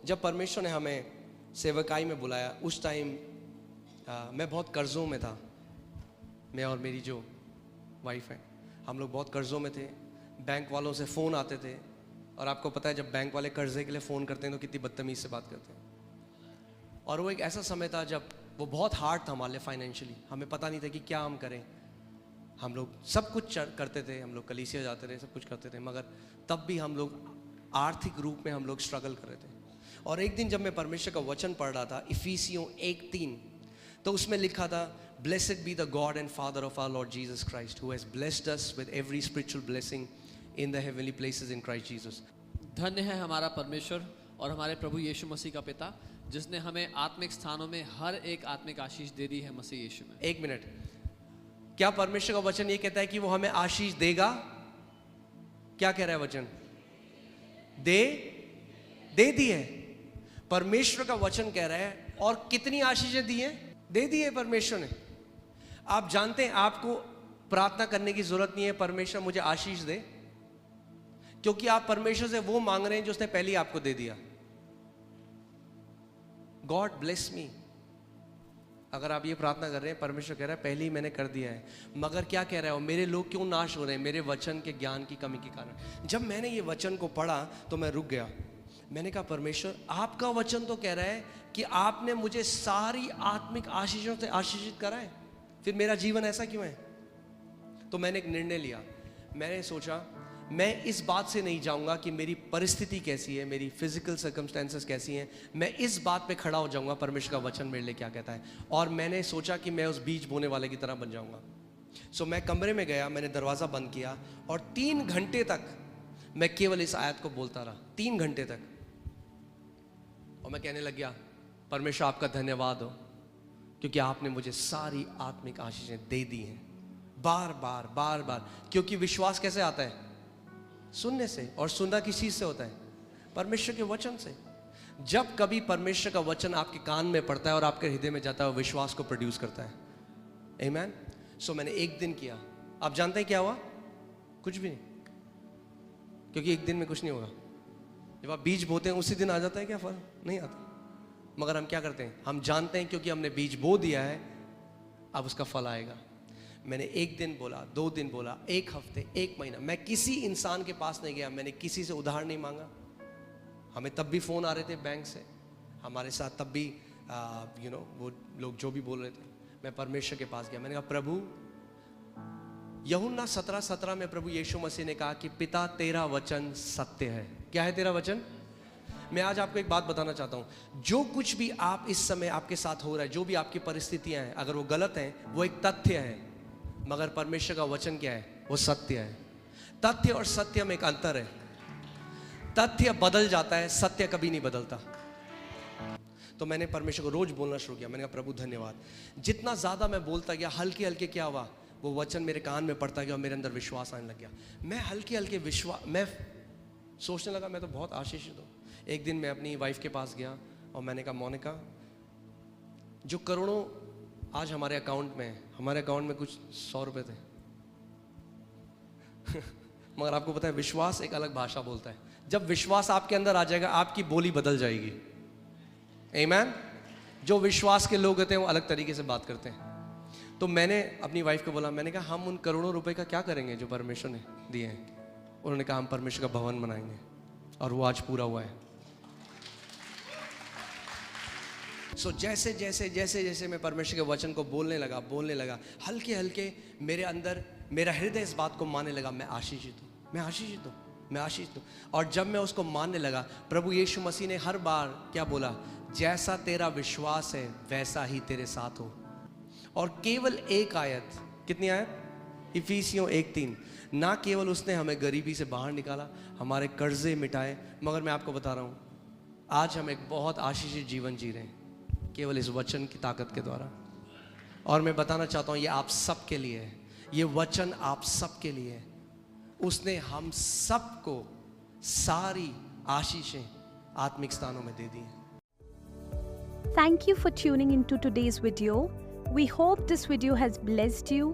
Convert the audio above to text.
जब परमेश्वर ने हमें सेवकाई में बुलाया, उस टाइम मैं बहुत कर्ज़ों में था। मैं और मेरी जो वाइफ है, हम लोग बहुत कर्ज़ों में थे। बैंक वालों से फ़ोन आते थे, और आपको पता है जब बैंक वाले कर्ज़े के लिए फ़ोन करते हैं तो कितनी बदतमीज़ से बात करते हैं। और वो एक ऐसा समय था जब वो बहुत हार्ड था हमारे लिए फाइनेंशियली। हमें पता नहीं था कि क्या हम करें। हम लोग सब कुछ करते थे, हम लोग कलीसिया जाते थे, सब कुछ करते थे, मगर तब भी हम लोग आर्थिक रूप में हम लोग स्ट्रगल कर रहे थे। और एक दिन जब मैं परमेश्वर का वचन पढ़ रहा था, इफिसियों 1:3, तो उसमें लिखा था, blessed be the God and Father of our Lord Jesus Christ, who has blessed us with every spiritual blessing in the heavenly places in Christ Jesus. धन्य है हमारा परमेश्वर और हमारे प्रभु यीशु मसीह का पिता, जिसने हमें आत्मिक स्थानों में हर एक आत्मिक आशीष दे दी है मसीह यीशु में। एक मिनट, क्या परमेश्वर का वचन ये कहता है कि वो हमें आशीष देगा? क्या कह रहा है वचन? दे दी है। परमेश्वर का वचन कह रहा है, और कितनी आशीषें दी हैं? दे दी है परमेश्वर ने। आप जानते हैं आपको प्रार्थना करने की जरूरत नहीं है परमेश्वर मुझे आशीष दे, क्योंकि आप परमेश्वर से वो मांग रहे हैं जो उसने पहले ही आपको दे दिया। गॉड ब्लेस मी, अगर आप ये प्रार्थना कर रहे हैं, परमेश्वर कह रहा है पहले ही मैंने कर दिया है। मगर क्या कह रहा है? मेरे लोग क्यों नाश हो रहे हैं? मेरे वचन के ज्ञान की कमी के कारण। जब मैंने ये वचन को पढ़ा तो मैं रुक गया। मैंने कहा परमेश्वर, आपका वचन तो कह रहा है कि आपने मुझे सारी आत्मिक आशीषों से आशीषित करा है, फिर मेरा जीवन ऐसा क्यों है? तो मैंने एक निर्णय लिया। मैंने सोचा मैं इस बात से नहीं जाऊंगा कि मेरी परिस्थिति कैसी है, मेरी फिजिकल सर्कमस्टेंसेस कैसी हैं। मैं इस बात पे खड़ा हो जाऊंगा परमेश्वर का वचन मेरे लिए क्या कहता है। और मैंने सोचा कि मैं उस बीज बोने वाले की तरह बन जाऊंगा। सो मैं कमरे में गया, मैंने दरवाज़ा बंद किया, और 3 घंटे तक मैं केवल इस आयत को बोलता रहा। 3 घंटे तक। और मैं कहने लग गया, परमेश्वर आपका धन्यवाद हो, क्योंकि आपने मुझे सारी आत्मिक आशीषें दे दी हैं। बार बार बार बार। क्योंकि विश्वास कैसे आता है? सुनने से। और सुनना किस चीज से होता है? परमेश्वर के वचन से। जब कभी परमेश्वर का वचन आपके कान में पड़ता है और आपके हृदय में जाता है, वो विश्वास को प्रोड्यूस करता है। आमीन। सो मैंने एक दिन किया। आप जानते हैं क्या हुआ? कुछ भी नहीं, क्योंकि एक दिन में कुछ नहीं होगा। जब आप बीज बोते हैं उसी दिन आ जाता है क्या? फल नहीं आता। मगर हम क्या करते हैं? हम जानते हैं क्योंकि हमने बीज बो दिया है, अब उसका फल आएगा। मैंने 1 दिन बोला, 2 दिन बोला, 1 हफ्ते, 1 महीना। मैं किसी इंसान के पास नहीं गया, मैंने किसी से उधार नहीं मांगा। हमें तब भी फ़ोन आ रहे थे बैंक से, हमारे साथ तब भी वो लोग जो भी बोल रहे थे। मैं परमेश्वर के पास गया। मैंने कहा प्रभु, यूहन्ना 17:17 में प्रभु यीशु मसीह ने कहा कि पिता तेरा वचन सत्य है। क्या है तेरा वचन? मैं आज आपको एक बात बताना चाहता हूँ। जो कुछ भी आप इस समय आपके साथ हो रहा है, जो भी आपकी परिस्थितियाँ हैं, अगर वो गलत हैं, वो एक तथ्य है। मगर परमेश्वर का वचन क्या है? वो सत्य है। तथ्य और सत्य में एक अंतर है। तथ्य बदल जाता है, सत्य कभी नहीं बदलता। तो मैंने परमेश्वर को रोज बोलना शुरू किया। मैंने कहा प्रभु धन्यवाद। जितना ज्यादा मैं बोलता गया, हल्के हल्के क्या हुआ, वो वचन मेरे कान में पड़ता गया और मेरे अंदर विश्वास आने लग गया। मैं हल्के हल्के मैं सोचने लगा मैं तो बहुत आशीषित हूँ। एक दिन मैं अपनी वाइफ के पास गया और मैंने कहा मोनिका, जो करोड़ों आज हमारे अकाउंट में, हमारे अकाउंट में कुछ 100 रुपए थे मगर आपको पता है विश्वास एक अलग भाषा बोलता है। जब विश्वास आपके अंदर आ जाएगा, आपकी बोली बदल जाएगी। आमीन। जो विश्वास के लोग होते हैं वो अलग तरीके से बात करते हैं। तो मैंने अपनी वाइफ को बोला, मैंने कहा हम उन करोड़ों रुपए का क्या करेंगे जो परमेश्वर ने दिए हैं? उन्होंने कहा हम परमेश्वर का भवन बनाएंगे, और वो आज पूरा हुआ है। सो जैसे जैसे जैसे जैसे मैं परमेश्वर के वचन को बोलने लगा, हल्के हल्के मेरे अंदर मेरा हृदय इस बात को मानने लगा, मैं आशीषित हूँ, मैं आशीषित हूँ, मैं आशीषित हूँ। और जब मैं उसको मानने लगा, प्रभु यीशु मसीह ने हर बार क्या बोला? जैसा तेरा विश्वास है वैसा ही तेरे साथ हो। और केवल एक आयत, कितनी आयत? इफिसियों 1:3। ना केवल उसने हमें गरीबी से बाहर निकाला, हमारे कर्जे मिटाए, मगर मैं आपको बता रहा हूँ आज हम एक बहुत आशीषित जीवन जी रहे हैं केवल इस वचन की ताकत के द्वारा। और मैं बताना चाहता हूँ ये आप सब के लिए है, ये वचन आप सब के लिए है। उसने हम सबको सारी आशीषें आत्मिक स्थानों में दे दी हैं। Thank you for tuning into today's video. We hope this video has blessed you.